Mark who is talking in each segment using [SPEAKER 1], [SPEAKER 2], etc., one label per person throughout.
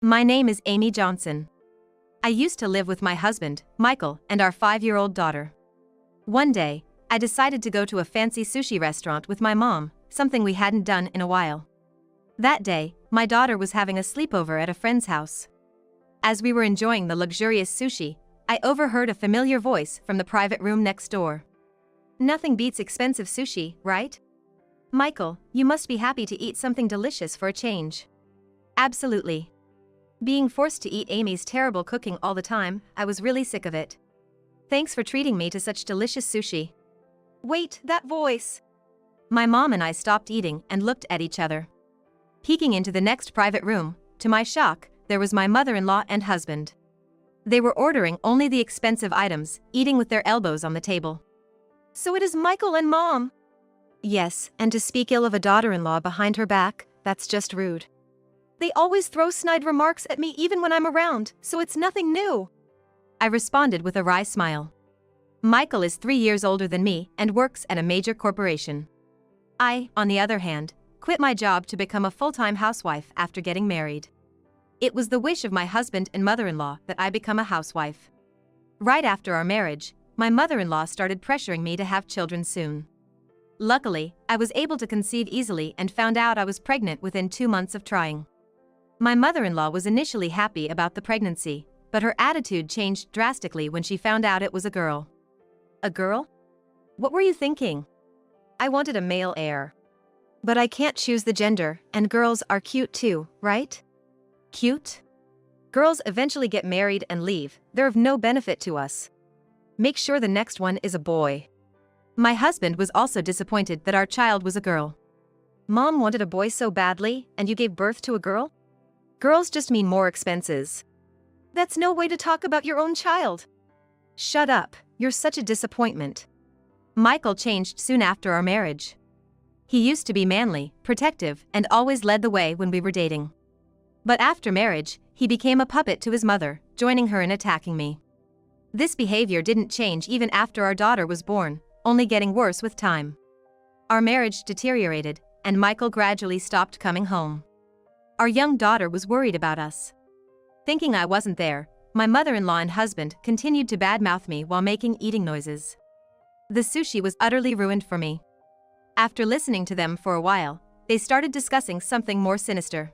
[SPEAKER 1] My name is Amy Johnson. I used to live with my husband, Michael, and our 5-year-old daughter. One day, I decided to go to a fancy sushi restaurant with my mom, something we hadn't done in a while. That day, my daughter was having a sleepover at a friend's house. As we were enjoying the luxurious sushi, I overheard a familiar voice from the private room next door. Nothing beats expensive sushi, right? Michael, you must be happy to eat something delicious for a change. Absolutely. Being forced to eat Amy's terrible cooking all the time, I was really sick of it. Thanks for treating me to such delicious sushi. Wait, that voice! My mom and I stopped eating and looked at each other. Peeking into the next private room, to my shock, there was my mother-in-law and husband. They were ordering only the expensive items, eating with their elbows on the table. So it is Michael and Mom! Yes, and to speak ill of a daughter-in-law behind her back, that's just rude. They always throw snide remarks at me even when I'm around, so it's nothing new. I responded with a wry smile. Michael is 3 years older than me and works at a major corporation. I, on the other hand, quit my job to become a full-time housewife after getting married. It was the wish of my husband and mother-in-law that I become a housewife. Right after our marriage, my mother-in-law started pressuring me to have children soon. Luckily, I was able to conceive easily and found out I was pregnant within 2 months of trying. My mother-in-law was initially happy about the pregnancy, but her attitude changed drastically when she found out it was a girl. A girl? What were you thinking? I wanted a male heir. But I can't choose the gender, and girls are cute too, right? Cute? Girls eventually get married and leave, they're of no benefit to us. Make sure the next one is a boy. My husband was also disappointed that our child was a girl. Mom wanted a boy so badly, and you gave birth to a girl? Girls just mean more expenses. That's no way to talk about your own child. Shut up, you're such a disappointment. Michael changed soon after our marriage. He used to be manly, protective, and always led the way when we were dating. But after marriage, he became a puppet to his mother, joining her in attacking me. This behavior didn't change even after our daughter was born, only getting worse with time. Our marriage deteriorated, and Michael gradually stopped coming home. Our young daughter was worried about us. Thinking I wasn't there, my mother-in-law and husband continued to badmouth me while making eating noises. The sushi was utterly ruined for me. After listening to them for a while, they started discussing something more sinister.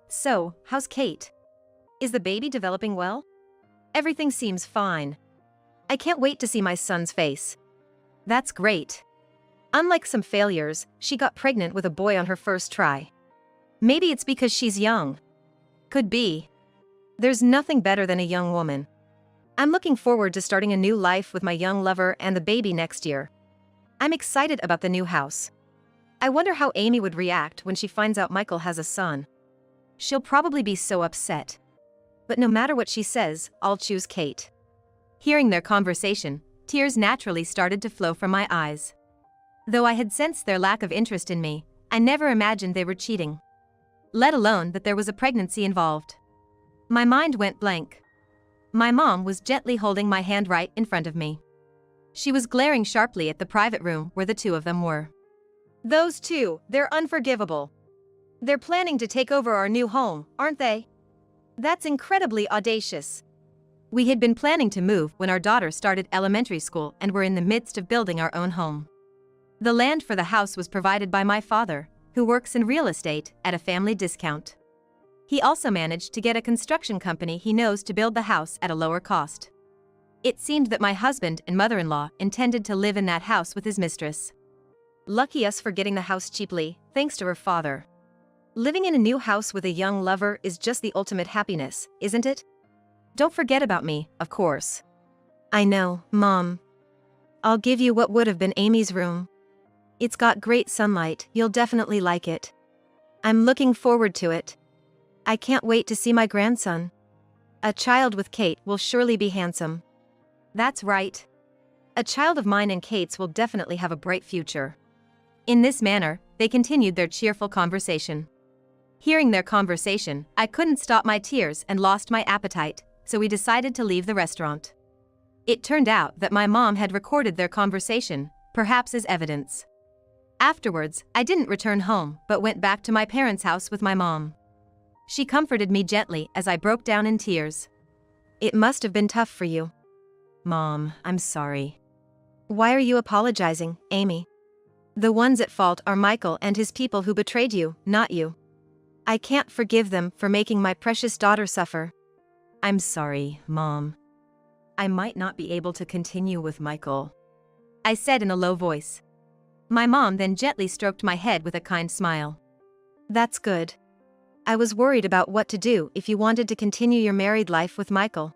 [SPEAKER 1] So, how's Kate? Is the baby developing well? Everything seems fine. I can't wait to see my son's face. That's great. Unlike some failures, she got pregnant with a boy on her first try. Maybe it's because she's young. Could be. There's nothing better than a young woman. I'm looking forward to starting a new life with my young lover and the baby next year. I'm excited about the new house. I wonder how Amy would react when she finds out Michael has a son. She'll probably be so upset. But no matter what she says, I'll choose Kate. Hearing their conversation, tears naturally started to flow from my eyes. Though I had sensed their lack of interest in me, I never imagined they were cheating. Let alone that there was a pregnancy involved. My mind went blank. My mom was gently holding my hand right in front of me. She was glaring sharply at the private room where the two of them were. Those two, they're unforgivable. They're planning to take over our new home, aren't they? That's incredibly audacious. We had been planning to move when our daughter started elementary school and were in the midst of building our own home. The land for the house was provided by my father, who works in real estate at a family discount. He also managed to get a construction company he knows to build the house at a lower cost. It seemed that my husband and mother-in-law intended to live in that house with his mistress. Lucky us for getting the house cheaply, thanks to her father. Living in a new house with a young lover is just the ultimate happiness, isn't it? Don't forget about me, of course. I know, Mom. I'll give you what would have been Amy's room. It's got great sunlight, you'll definitely like it. I'm looking forward to it. I can't wait to see my grandson. A child with Kate will surely be handsome. That's right. A child of mine and Kate's will definitely have a bright future. In this manner, they continued their cheerful conversation. Hearing their conversation, I couldn't stop my tears and lost my appetite, so we decided to leave the restaurant. It turned out that my mom had recorded their conversation, perhaps as evidence. Afterwards, I didn't return home but went back to my parents' house with my mom. She comforted me gently as I broke down in tears. It must have been tough for you. Mom, I'm sorry. Why are you apologizing, Amy? The ones at fault are Michael and his people who betrayed you, not you. I can't forgive them for making my precious daughter suffer. I'm sorry, Mom. I might not be able to continue with Michael, I said in a low voice. My mom then gently stroked my head with a kind smile. That's good. I was worried about what to do if you wanted to continue your married life with Michael.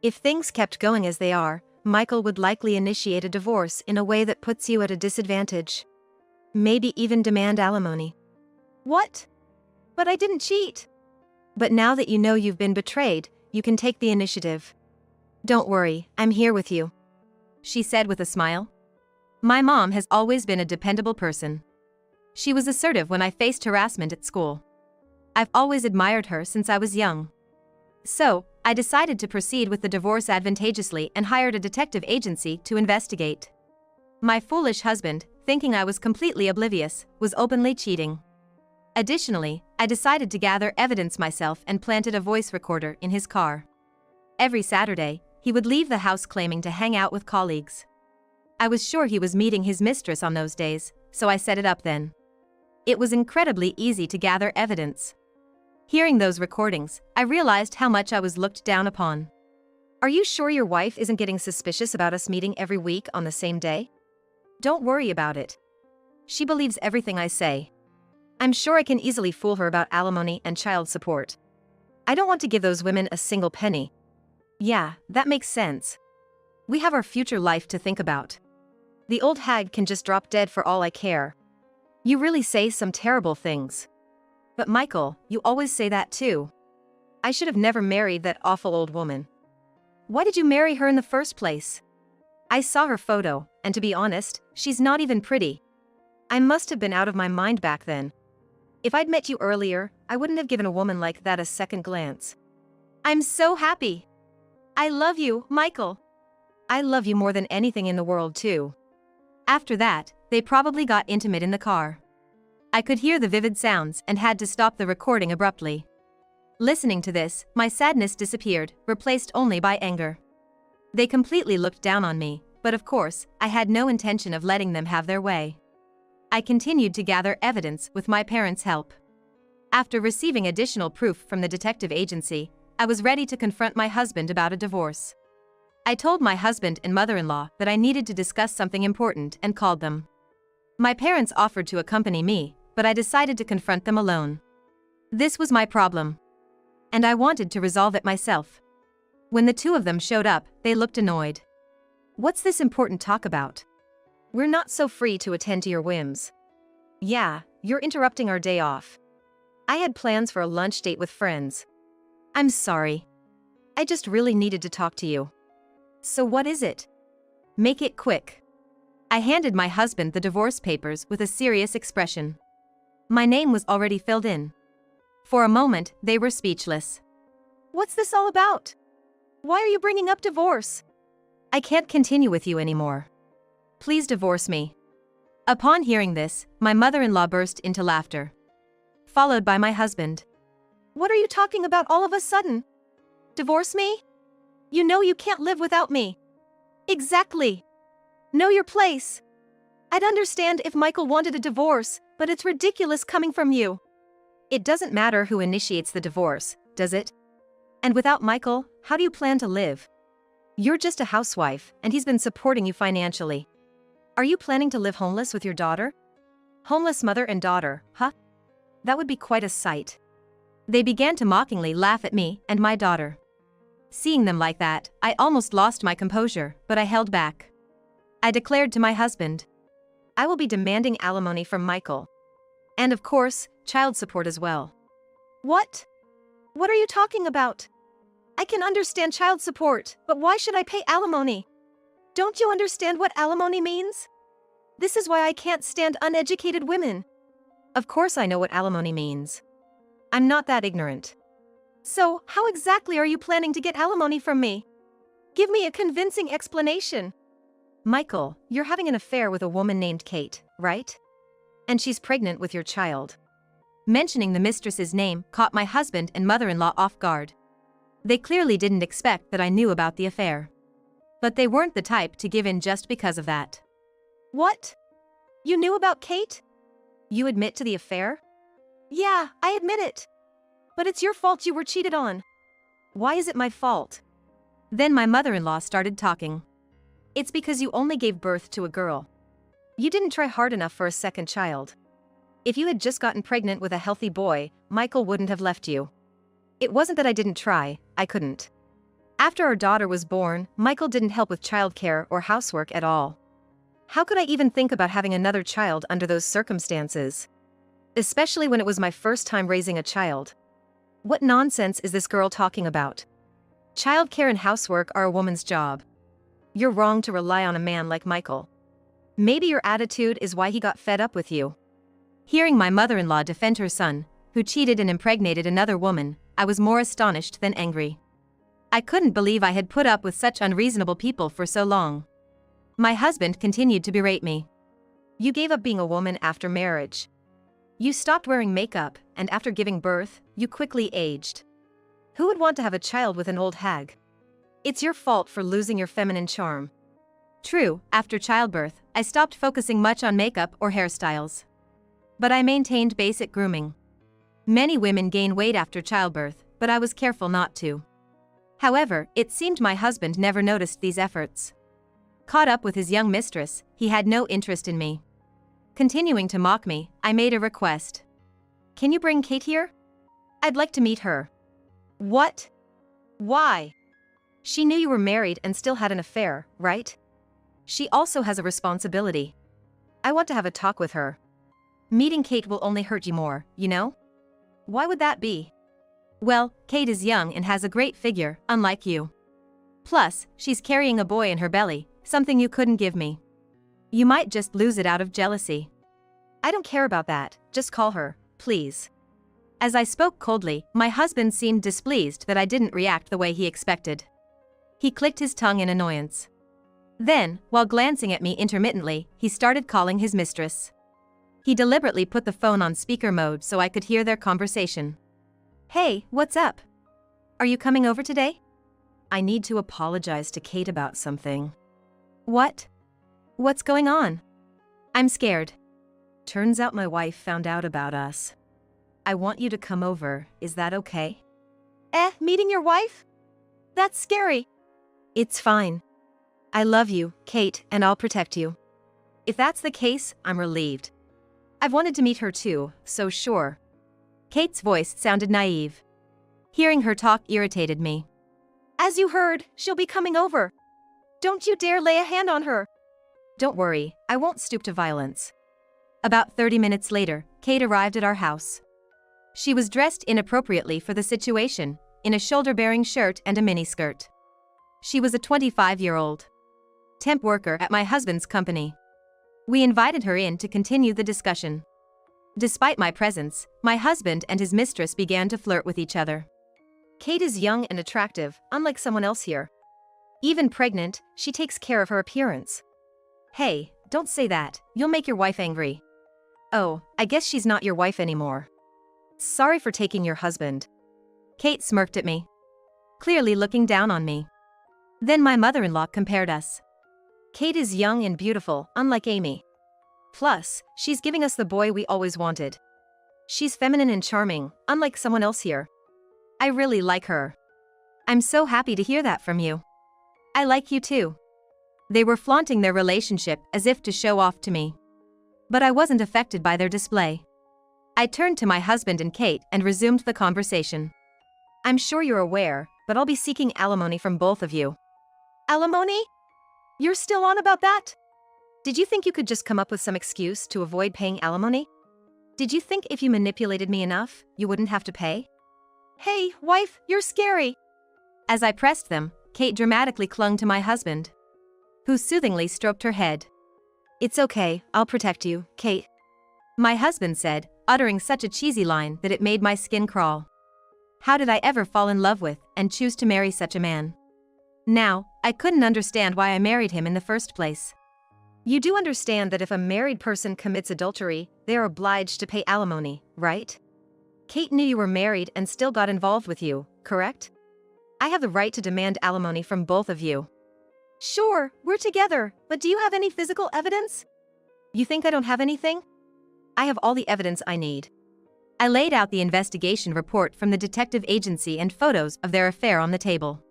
[SPEAKER 1] If things kept going as they are, Michael would likely initiate a divorce in a way that puts you at a disadvantage. Maybe even demand alimony. What? But I didn't cheat. But now that you know you've been betrayed, you can take the initiative. Don't worry, I'm here with you, she said with a smile. My mom has always been a dependable person. She was assertive when I faced harassment at school. I've always admired her since I was young. So, I decided to proceed with the divorce advantageously and hired a detective agency to investigate. My foolish husband, thinking I was completely oblivious, was openly cheating. Additionally, I decided to gather evidence myself and planted a voice recorder in his car. Every Saturday, he would leave the house claiming to hang out with colleagues. I was sure he was meeting his mistress on those days, so I set it up then. It was incredibly easy to gather evidence. Hearing those recordings, I realized how much I was looked down upon. Are you sure your wife isn't getting suspicious about us meeting every week on the same day? Don't worry about it. She believes everything I say. I'm sure I can easily fool her about alimony and child support. I don't want to give those women a single penny. Yeah, that makes sense. We have our future life to think about. The old hag can just drop dead for all I care. You really say some terrible things. But Michael, you always say that too. I should have never married that awful old woman. Why did you marry her in the first place? I saw her photo, and to be honest, she's not even pretty. I must have been out of my mind back then. If I'd met you earlier, I wouldn't have given a woman like that a second glance. I'm so happy. I love you, Michael. I love you more than anything in the world too. After that, they probably got intimate in the car. I could hear the vivid sounds and had to stop the recording abruptly. Listening to this, my sadness disappeared, replaced only by anger. They completely looked down on me, but of course, I had no intention of letting them have their way. I continued to gather evidence with my parents' help. After receiving additional proof from the detective agency, I was ready to confront my husband about a divorce. I told my husband and mother-in-law that I needed to discuss something important and called them. My parents offered to accompany me, but I decided to confront them alone. This was my problem, and I wanted to resolve it myself. When the two of them showed up, they looked annoyed. What's this important talk about? We're not so free to attend to your whims. Yeah, you're interrupting our day off. I had plans for a lunch date with friends. I'm sorry. I just really needed to talk to you. So what is it? Make it quick. I handed my husband the divorce papers with a serious expression. My name was already filled in. For a moment, they were speechless. What's this all about? Why are you bringing up divorce? I can't continue with you anymore. Please divorce me. Upon hearing this, my mother-in-law burst into laughter, followed by my husband. What are you talking about all of a sudden? Divorce me? You know you can't live without me. Exactly. Know your place. I'd understand if Michael wanted a divorce, but it's ridiculous coming from you. It doesn't matter who initiates the divorce, does it? And without Michael, how do you plan to live? You're just a housewife, and he's been supporting you financially. Are you planning to live homeless with your daughter? Homeless mother and daughter, huh? That would be quite a sight. They began to mockingly laugh at me and my daughter. Seeing them like that, I almost lost my composure, but I held back. I declared to my husband, I will be demanding alimony from Michael. And of course, child support as well. What? What are you talking about? I can understand child support, but why should I pay alimony? Don't you understand what alimony means? This is why I can't stand uneducated women. Of course I know what alimony means. I'm not that ignorant. So, how exactly are you planning to get alimony from me? Give me a convincing explanation. Michael, you're having an affair with a woman named Kate, right? And she's pregnant with your child. Mentioning the mistress's name caught my husband and mother-in-law off guard. They clearly didn't expect that I knew about the affair. But they weren't the type to give in just because of that.
[SPEAKER 2] What? You knew about Kate?
[SPEAKER 1] You admit to the affair?
[SPEAKER 2] Yeah, I admit it. But it's your fault you were cheated on.
[SPEAKER 1] Why is it my fault? Then my mother-in-law started talking. It's because you only gave birth to a girl. You didn't try hard enough for a second child. If you had just gotten pregnant with a healthy boy, Michael wouldn't have left you. It wasn't that I didn't try, I couldn't. After our daughter was born, Michael didn't help with childcare or housework at all. How could I even think about having another child under those circumstances? Especially when it was my first time raising a child. What nonsense is this girl talking about? Childcare and housework are a woman's job. You're wrong to rely on a man like Michael. Maybe your attitude is why he got fed up with you. Hearing my mother-in-law defend her son, who cheated and impregnated another woman, I was more astonished than angry. I couldn't believe I had put up with such unreasonable people for so long. My husband continued to berate me. You gave up being a woman after marriage. You stopped wearing makeup, and after giving birth, you quickly aged. Who would want to have a child with an old hag? It's your fault for losing your feminine charm. True, after childbirth, I stopped focusing much on makeup or hairstyles. But I maintained basic grooming. Many women gain weight after childbirth, but I was careful not to. However, it seemed my husband never noticed these efforts. Caught up with his young mistress, he had no interest in me. Continuing to mock me, I made a request. Can you bring Kate here? I'd like to meet her.
[SPEAKER 2] What? Why?
[SPEAKER 1] She knew you were married and still had an affair, right? She also has a responsibility. I want to have a talk with her. Meeting Kate will only hurt you more, you know? Why would that be? Well, Kate is young and has a great figure, unlike you. Plus, she's carrying a boy in her belly, something you couldn't give me. You might just lose it out of jealousy. I don't care about that, just call her, please. As I spoke coldly, my husband seemed displeased that I didn't react the way he expected. He clicked his tongue in annoyance. Then, while glancing at me intermittently, he started calling his mistress. He deliberately put the phone on speaker mode so I could hear their conversation. Hey, what's up? Are you coming over today? I need to apologize to Kate about something. What? What's going on? I'm scared. Turns out my wife found out about us. I want you to come over, is that okay?
[SPEAKER 2] Meeting your wife? That's scary.
[SPEAKER 1] It's fine. I love you, Kate, and I'll protect you. If that's the case, I'm relieved. I've wanted to meet her too, so sure. Kate's voice sounded naive. Hearing her talk irritated me.
[SPEAKER 2] As you heard, she'll be coming over. Don't you dare lay a hand on her.
[SPEAKER 1] Don't worry, I won't stoop to violence. About 30 minutes later, Kate arrived at our house. She was dressed inappropriately for the situation, in a shoulder-bearing shirt and a miniskirt. She was a 25-year-old temp worker at my husband's company. We invited her in to continue the discussion. Despite my presence, my husband and his mistress began to flirt with each other. Kate is young and attractive, unlike someone else here. Even pregnant, she takes care of her appearance. Hey, don't say that, you'll make your wife angry. Oh, I guess she's not your wife anymore. Sorry for taking your husband. Kate smirked at me, clearly looking down on me. Then my mother-in-law compared us. Kate is young and beautiful, unlike Amy. Plus, she's giving us the boy we always wanted. She's feminine and charming, unlike someone else here. I really like her. I'm so happy to hear that from you. I like you too. They were flaunting their relationship as if to show off to me. But I wasn't affected by their display. I turned to my husband and Kate and resumed the conversation. I'm sure you're aware, but I'll be seeking alimony from both of you.
[SPEAKER 2] Alimony? You're still on about that?
[SPEAKER 1] Did you think you could just come up with some excuse to avoid paying alimony? Did you think if you manipulated me enough, you wouldn't have to pay?
[SPEAKER 2] Hey, wife, you're scary.
[SPEAKER 1] As I pressed them, Kate dramatically clung to my husband, who soothingly stroked her head. It's okay, I'll protect you, Kate. My husband said, uttering such a cheesy line that it made my skin crawl. How did I ever fall in love with and choose to marry such a man? Now, I couldn't understand why I married him in the first place. You do understand that if a married person commits adultery, they are obliged to pay alimony, right? Kate knew you were married and still got involved with you, correct? I have the right to demand alimony from both of you.
[SPEAKER 2] Sure, we're together, but do you have any physical evidence?
[SPEAKER 1] You think I don't have anything? I have all the evidence I need. I laid out the investigation report from the detective agency and photos of their affair on the table.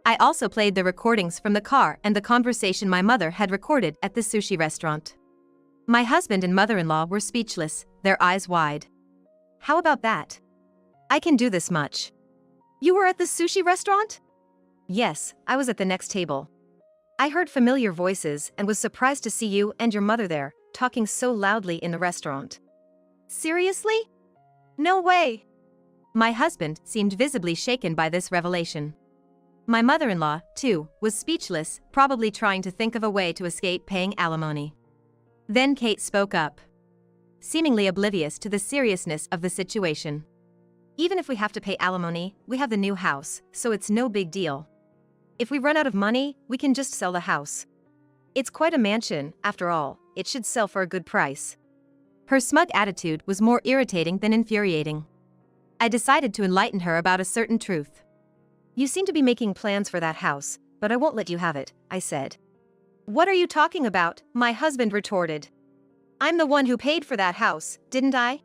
[SPEAKER 1] I also played the recordings from the car and the conversation my mother had recorded at the sushi restaurant. My husband and mother-in-law were speechless, their eyes wide. How about that? I can do this much.
[SPEAKER 2] You were at the sushi restaurant?
[SPEAKER 1] Yes, I was at the next table. I heard familiar voices and was surprised to see you and your mother there, talking so loudly in the restaurant.
[SPEAKER 2] Seriously? No way.
[SPEAKER 1] My husband seemed visibly shaken by this revelation. My mother-in-law, too, was speechless, probably trying to think of a way to escape paying alimony. Then Kate spoke up, seemingly oblivious to the seriousness of the situation. Even if we have to pay alimony, we have the new house, so it's no big deal. If we run out of money, we can just sell the house. It's quite a mansion, after all, it should sell for a good price. Her smug attitude was more irritating than infuriating. I decided to enlighten her about a certain truth. You seem to be making plans for that house, but I won't let you have it, I said.
[SPEAKER 2] What are you talking about? My husband retorted. I'm the one who paid for that house, didn't I?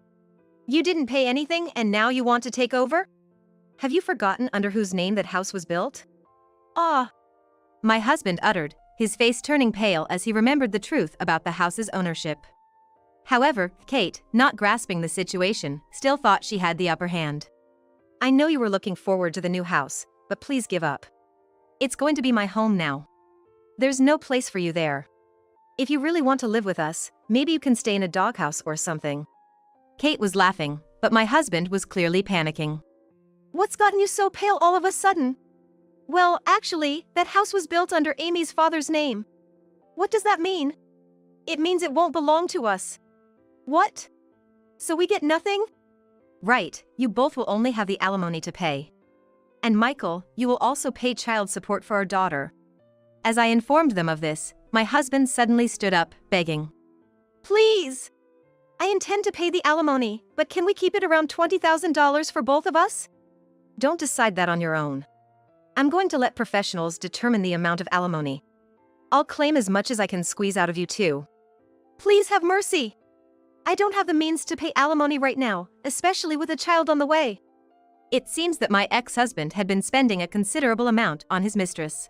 [SPEAKER 2] You didn't pay anything and now you want to take over?
[SPEAKER 1] Have you forgotten under whose name that house was built?
[SPEAKER 2] Ah,
[SPEAKER 1] my husband uttered, his face turning pale as he remembered the truth about the house's ownership. However, Kate, not grasping the situation, still thought she had the upper hand. I know you were looking forward to the new house, but please give up. It's going to be my home now. There's no place for you there. If you really want to live with us, maybe you can stay in a doghouse or something. Kate was laughing, but my husband was clearly panicking.
[SPEAKER 2] What's gotten you so pale all of a sudden? Well, actually, that house was built under Amy's father's name. What does that mean? It means it won't belong to us. What? So we get nothing?
[SPEAKER 1] Right, you both will only have the alimony to pay. And Michael, you will also pay child support for our daughter. As I informed them of this, my husband suddenly stood up, begging.
[SPEAKER 2] Please! I intend to pay the alimony, but can we keep it around $20,000 for both of us?
[SPEAKER 1] Don't decide that on your own. I'm going to let professionals determine the amount of alimony. I'll claim as much as I can squeeze out of you too.
[SPEAKER 2] Please have mercy. I don't have the means to pay alimony right now, especially with a child on the way.
[SPEAKER 1] It seems that my ex-husband had been spending a considerable amount on his mistress.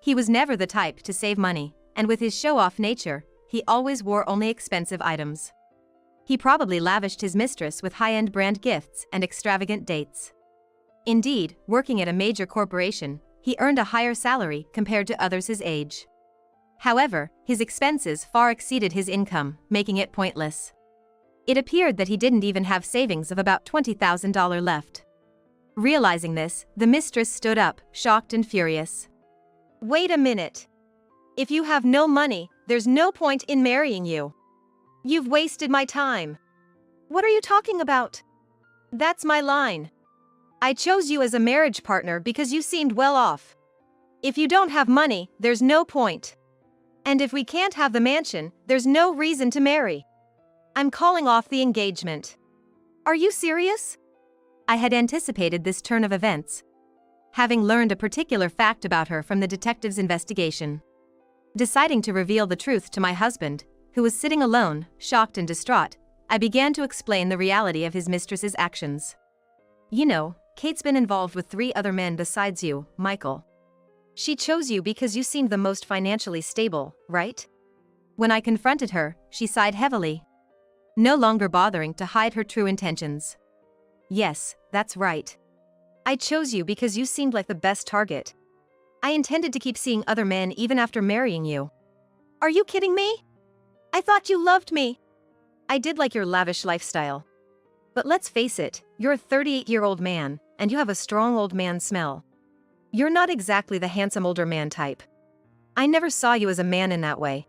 [SPEAKER 1] He was never the type to save money, and with his show-off nature, he always wore only expensive items. He probably lavished his mistress with high-end brand gifts and extravagant dates. Indeed, working at a major corporation, he earned a higher salary compared to others his age. However, his expenses far exceeded his income, making it pointless. It appeared that he didn't even have savings of about $20,000 left. Realizing this, the mistress stood up, shocked and furious.
[SPEAKER 2] Wait a minute. If you have no money, there's no point in marrying you. You've wasted my time. What are you talking about? That's my line. I chose you as a marriage partner because you seemed well off. If you don't have money, there's no point. And if we can't have the mansion, there's no reason to marry. I'm calling off the engagement. Are you serious?
[SPEAKER 1] I had anticipated this turn of events, having learned a particular fact about her from the detective's investigation. Deciding to reveal the truth to my husband, who was sitting alone, shocked and distraught, I began to explain the reality of his mistress's actions. You know, Kate's been involved with 3 other men besides you, Michael. She chose you because you seemed the most financially stable, right? When I confronted her, she sighed heavily, no longer bothering to hide her true intentions. Yes, that's right. I chose you because you seemed like the best target. I intended to keep seeing other men even after marrying you.
[SPEAKER 2] Are you kidding me? I thought you loved me.
[SPEAKER 1] I did like your lavish lifestyle. But let's face it, you're a 38-year-old man, and you have a strong old man smell. You're not exactly the handsome older man type. I never saw you as a man in that way.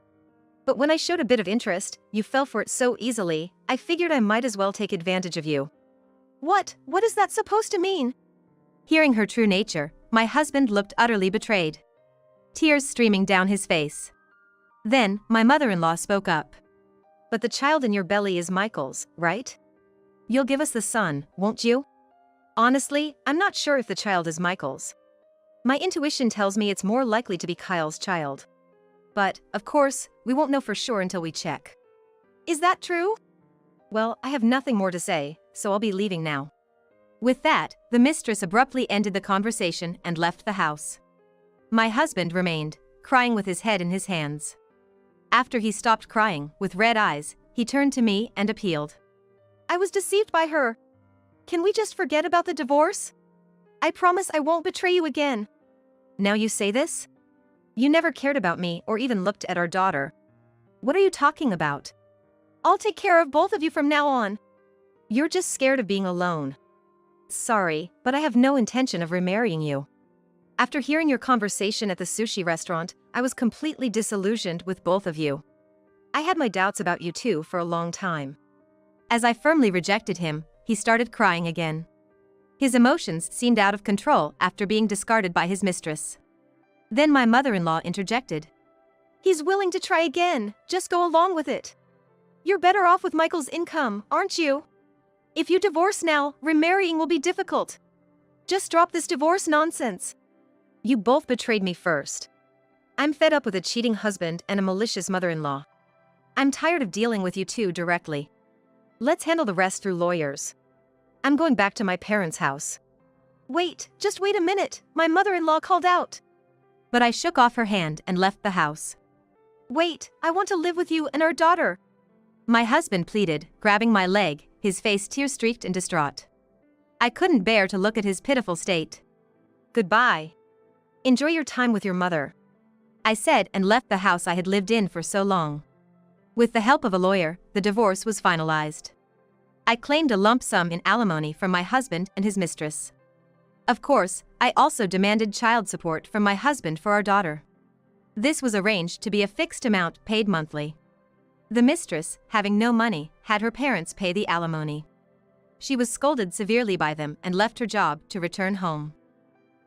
[SPEAKER 1] But when I showed a bit of interest, you fell for it so easily, I figured I might as well take advantage of you.
[SPEAKER 2] What is that supposed to mean?
[SPEAKER 1] Hearing her true nature, my husband looked utterly betrayed, tears streaming down his face. Then, my mother-in-law spoke up. But the child in your belly is Michael's, right? You'll give us the son, won't you?
[SPEAKER 2] Honestly, I'm not sure if the child is Michael's. My intuition tells me it's more likely to be Kyle's child.
[SPEAKER 1] But, of course, we won't know for sure until we check.
[SPEAKER 2] Is that true?
[SPEAKER 1] Well, I have nothing more to say, so I'll be leaving now. With that, the mistress abruptly ended the conversation and left the house. My husband remained, crying with his head in his hands. After he stopped crying, with red eyes, he turned to me and appealed.
[SPEAKER 2] I was deceived by her. Can we just forget about the divorce? I promise I won't betray you again.
[SPEAKER 1] Now you say this? You never cared about me or even looked at our daughter. What are you talking about?
[SPEAKER 2] I'll take care of both of you from now on.
[SPEAKER 1] You're just scared of being alone. Sorry, but I have no intention of remarrying you. After hearing your conversation at the sushi restaurant, I was completely disillusioned with both of you. I had my doubts about you two for a long time. As I firmly rejected him, he started crying again. His emotions seemed out of control after being discarded by his mistress. Then my mother-in-law interjected.
[SPEAKER 2] He's willing to try again, just go along with it. You're better off with Michael's income, aren't you? If you divorce now, remarrying will be difficult. Just drop this divorce nonsense.
[SPEAKER 1] You both betrayed me first. I'm fed up with a cheating husband and a malicious mother-in-law. I'm tired of dealing with you two directly. Let's handle the rest through lawyers. I'm going back to my parents' house.
[SPEAKER 2] Wait, just wait a minute, my mother-in-law called out.
[SPEAKER 1] But I shook off her hand and left the house.
[SPEAKER 2] Wait, I want to live with you and our daughter.
[SPEAKER 1] My husband pleaded, grabbing my leg, his face tear-streaked and distraught. I couldn't bear to look at his pitiful state. Goodbye. Enjoy your time with your mother, I said, and left the house I had lived in for so long. With the help of a lawyer, the divorce was finalized. I claimed a lump sum in alimony from my husband and his mistress. Of course, I also demanded child support from my husband for our daughter. This was arranged to be a fixed amount paid monthly. The mistress, having no money, had her parents pay the alimony. She was scolded severely by them and left her job to return home.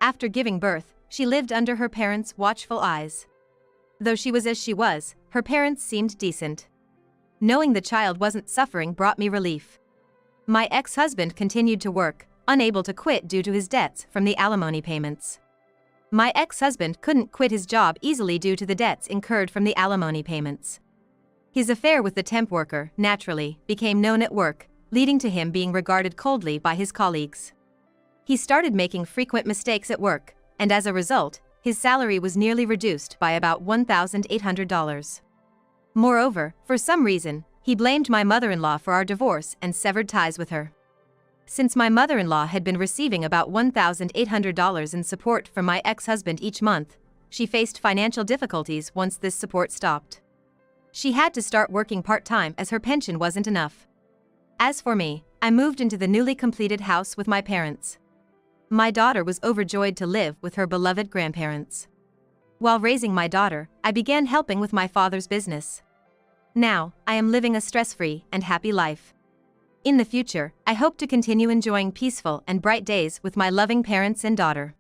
[SPEAKER 1] After giving birth, she lived under her parents' watchful eyes. Though she was as she was, her parents seemed decent. Knowing the child wasn't suffering brought me relief. My ex-husband continued to work, unable to quit due to his debts from the alimony payments. My ex-husband couldn't quit his job easily due to the debts incurred from the alimony payments. His affair with the temp worker, naturally, became known at work, leading to him being regarded coldly by his colleagues. He started making frequent mistakes at work, and as a result, his salary was nearly reduced by about $1,800. Moreover, for some reason, he blamed my mother-in-law for our divorce and severed ties with her. Since my mother-in-law had been receiving about $1,800 in support from my ex-husband each month, she faced financial difficulties once this support stopped. She had to start working part-time as her pension wasn't enough. As for me, I moved into the newly completed house with my parents. My daughter was overjoyed to live with her beloved grandparents. While raising my daughter, I began helping with my father's business. Now, I am living a stress-free and happy life. In the future, I hope to continue enjoying peaceful and bright days with my loving parents and daughter.